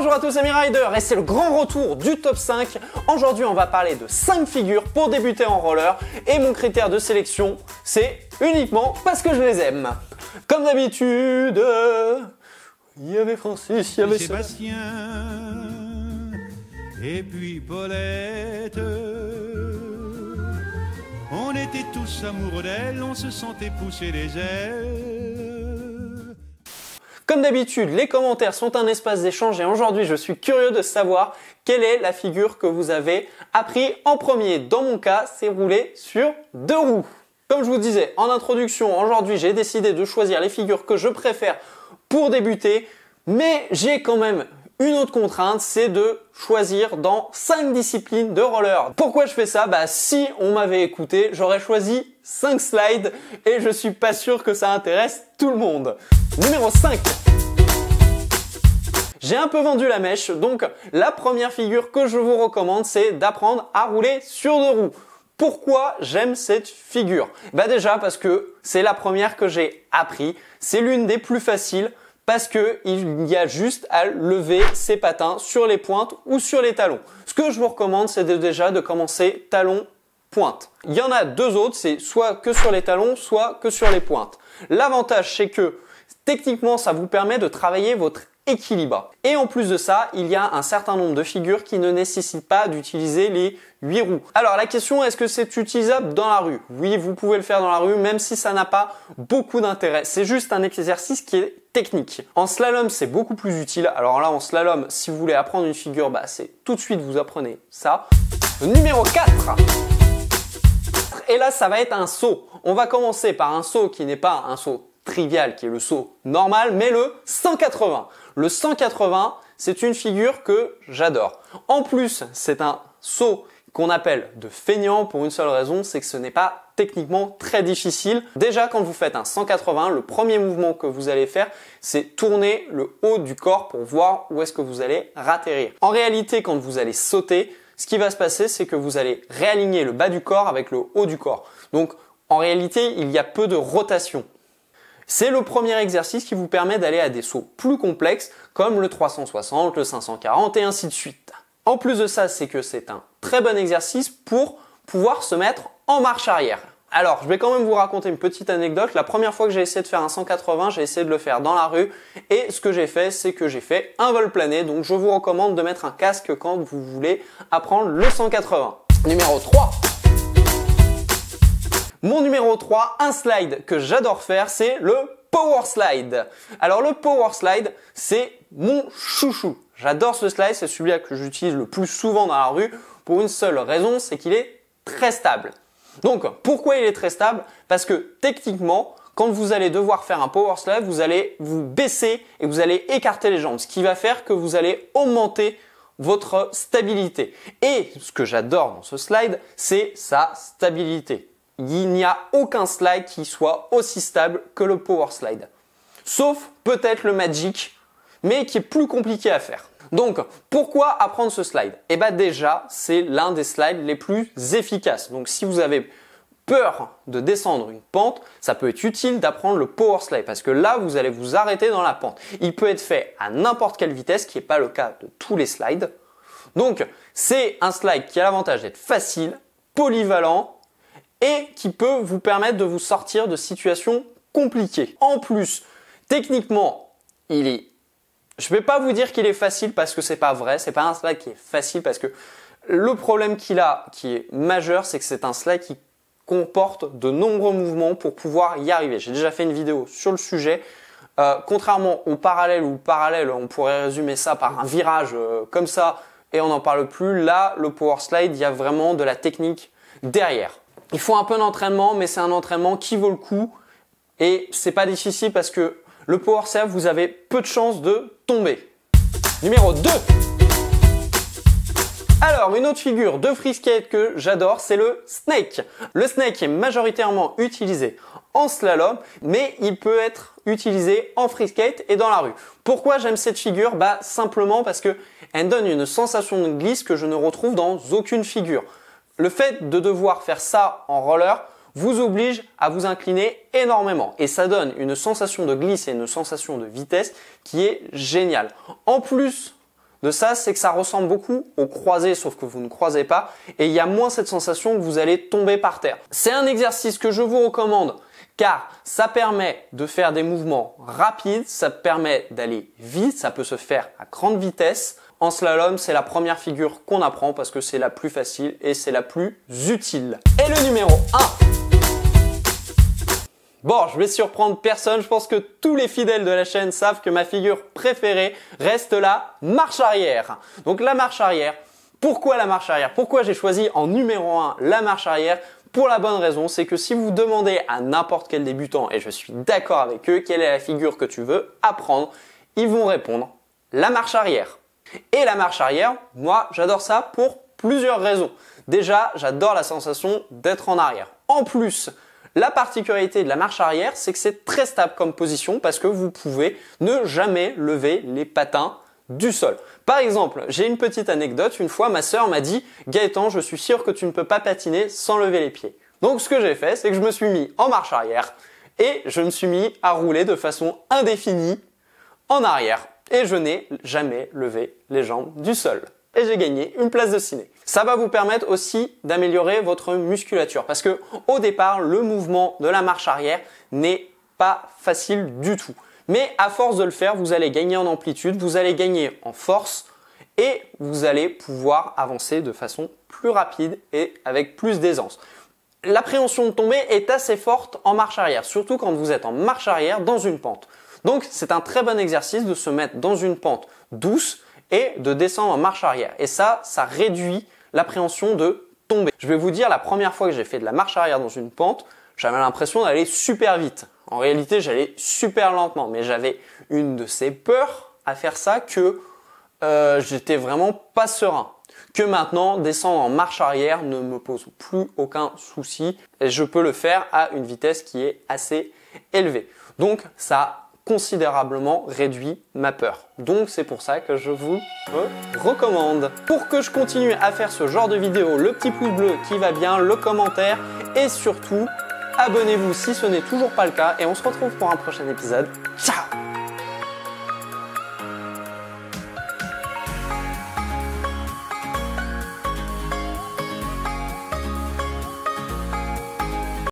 Bonjour à tous, amis riders, et c'est le grand retour du top 5. Aujourd'hui, on va parler de 5 figures pour débuter en roller, et mon critère de sélection, c'est uniquement parce que je les aime. Comme d'habitude, il y avait Francis, il y avait Sébastien, et puis Paulette. On était tous amoureux d'elle, on se sentait pousser les ailes. Comme d'habitude, les commentaires sont un espace d'échange et aujourd'hui, je suis curieux de savoir quelle est la figure que vous avez appris en premier. Dans mon cas, c'est rouler sur 2 roues. Comme je vous disais en introduction, aujourd'hui, j'ai décidé de choisir les figures que je préfère pour débuter, mais j'ai quand même une autre contrainte, c'est de choisir dans 5 disciplines de roller. Pourquoi je fais ça? Si on m'avait écouté, j'aurais choisi 5 slides et je suis pas sûr que ça intéresse tout le monde. Numéro 5. J'ai un peu vendu la mèche, donc la première figure que je vous recommande, c'est d'apprendre à rouler sur 2 roues. Pourquoi j'aime cette figure? Déjà parce que c'est la première que j'ai appris, c'est l'une des plus faciles parce que il y a juste à lever ses patins sur les pointes ou sur les talons. Ce que je vous recommande, c'est déjà de commencer talon pointe. Il y en a 2 autres, c'est soit que sur les talons, soit que sur les pointes. L'avantage, c'est que techniquement, ça vous permet de travailler votre équilibre. Et en plus de ça, il y a un certain nombre de figures qui ne nécessitent pas d'utiliser les 8 roues. Alors la question, est-ce que c'est utilisable dans la rue? Oui, vous pouvez le faire dans la rue, même si ça n'a pas beaucoup d'intérêt. C'est juste un exercice qui est technique. En slalom, c'est beaucoup plus utile. Alors là, en slalom, si vous voulez apprendre une figure, c'est tout de suite, vous apprenez ça. Numéro 4. Et là, ça va être un saut. On va commencer par un saut qui n'est pas un saut trivial, qui est le saut normal, mais le 180. Le 180, c'est une figure que j'adore. En plus, c'est un saut qu'on appelle de feignant pour une seule raison, c'est que ce n'est pas techniquement très difficile. Déjà, quand vous faites un 180, le premier mouvement que vous allez faire, c'est tourner le haut du corps pour voir où est-ce que vous allez ratterrir. En réalité, quand vous allez sauter, ce qui va se passer, c'est que vous allez réaligner le bas du corps avec le haut du corps. Donc, en réalité, il y a peu de rotation. C'est le premier exercice qui vous permet d'aller à des sauts plus complexes comme le 360, le 540 et ainsi de suite. En plus de ça, c'est que c'est un très bon exercice pour pouvoir se mettre en marche arrière. Alors, je vais quand même vous raconter une petite anecdote. La première fois que j'ai essayé de faire un 180, j'ai essayé de le faire dans la rue et ce que j'ai fait, c'est que j'ai fait un vol plané. Donc, je vous recommande de mettre un casque quand vous voulez apprendre le 180. Numéro 3. Mon numéro 3, un slide que j'adore faire, c'est le power slide. Alors le power slide, c'est mon chouchou. J'adore ce slide, c'est celui-là que j'utilise le plus souvent dans la rue pour une seule raison, c'est qu'il est très stable. Donc pourquoi il est très stable? Parce que techniquement, quand vous allez devoir faire un power slide, vous allez vous baisser et vous allez écarter les jambes, ce qui va faire que vous allez augmenter votre stabilité. Et ce que j'adore dans ce slide, c'est sa stabilité. Il n'y a aucun slide qui soit aussi stable que le power slide. Sauf peut-être le magic, mais qui est plus compliqué à faire. Donc, pourquoi apprendre ce slide? Déjà, c'est l'un des slides les plus efficaces. Donc, si vous avez peur de descendre une pente, ça peut être utile d'apprendre le power slide parce que là, vous allez vous arrêter dans la pente. Il peut être fait à n'importe quelle vitesse, ce qui n'est pas le cas de tous les slides. Donc, c'est un slide qui a l'avantage d'être facile, polyvalent, et qui peut vous permettre de vous sortir de situations compliquées. En plus, techniquement, je ne vais pas vous dire qu'il est facile parce que c'est pas vrai, c'est pas un slide qui est facile parce que le problème qu'il a, qui est majeur, c'est que c'est un slide qui comporte de nombreux mouvements pour pouvoir y arriver. J'ai déjà fait une vidéo sur le sujet. Contrairement au parallèle, où le parallèle, on pourrait résumer ça par un virage comme ça et on n'en parle plus. Là, le power slide, il y a vraiment de la technique derrière. Il faut un peu d'entraînement, mais c'est un entraînement qui vaut le coup et c'est pas difficile parce que le power slide, vous avez peu de chances de tomber. Numéro 2. Alors, une autre figure de free skate que j'adore, c'est le snake. Le snake est majoritairement utilisé en slalom, mais il peut être utilisé en free skate et dans la rue. Pourquoi j'aime cette figure? Simplement parce que elle donne une sensation de glisse que je ne retrouve dans aucune figure. Le fait de devoir faire ça en roller vous oblige à vous incliner énormément et ça donne une sensation de glisse et une sensation de vitesse qui est géniale. En plus de ça, c'est que ça ressemble beaucoup au croisé, sauf que vous ne croisez pas, et il y a moins cette sensation que vous allez tomber par terre. C'est un exercice que je vous recommande, car ça permet de faire des mouvements rapides, ça permet d'aller vite, ça peut se faire à grande vitesse. En slalom, c'est la première figure qu'on apprend parce que c'est la plus facile et c'est la plus utile. Et le numéro 1. Bon, je vais surprendre personne, je pense que tous les fidèles de la chaîne savent que ma figure préférée reste la marche arrière. Donc la marche arrière, pourquoi la marche arrière? Pourquoi j'ai choisi en numéro 1 la marche arrière? Pour la bonne raison, c'est que si vous demandez à n'importe quel débutant, et je suis d'accord avec eux, quelle est la figure que tu veux apprendre, ils vont répondre la marche arrière. Et la marche arrière, moi j'adore ça pour plusieurs raisons. Déjà, j'adore la sensation d'être en arrière. En plus, la particularité de la marche arrière, c'est que c'est très stable comme position parce que vous pouvez ne jamais lever les patins du sol. Par exemple, j'ai une petite anecdote. Une fois, ma sœur m'a dit « Gaëtan, je suis sûr que tu ne peux pas patiner sans lever les pieds. » Donc, ce que j'ai fait, c'est que je me suis mis en marche arrière et je me suis mis à rouler de façon indéfinie en arrière. Et je n'ai jamais levé les jambes du sol. Et j'ai gagné une place de ciné. Ça va vous permettre aussi d'améliorer votre musculature parce que au départ, le mouvement de la marche arrière n'est pas facile du tout. Mais à force de le faire, vous allez gagner en amplitude, vous allez gagner en force et vous allez pouvoir avancer de façon plus rapide et avec plus d'aisance. L'appréhension de tomber est assez forte en marche arrière, surtout quand vous êtes en marche arrière dans une pente. Donc c'est un très bon exercice de se mettre dans une pente douce et de descendre en marche arrière. Et ça réduit l'appréhension de tomber. Je vais vous dire, la première fois que j'ai fait de la marche arrière dans une pente, j'avais l'impression d'aller super vite. En réalité, j'allais super lentement, mais j'avais une de ces peurs à faire ça que j'étais vraiment pas serein. Que maintenant, descendre en marche arrière ne me pose plus aucun souci et je peux le faire à une vitesse qui est assez élevée. Donc, ça a considérablement réduit ma peur. Donc, c'est pour ça que je vous recommande. Pour que je continue à faire ce genre de vidéo, le petit pouce bleu qui va bien, le commentaire et surtout, abonnez-vous si ce n'est toujours pas le cas et on se retrouve pour un prochain épisode. Ciao!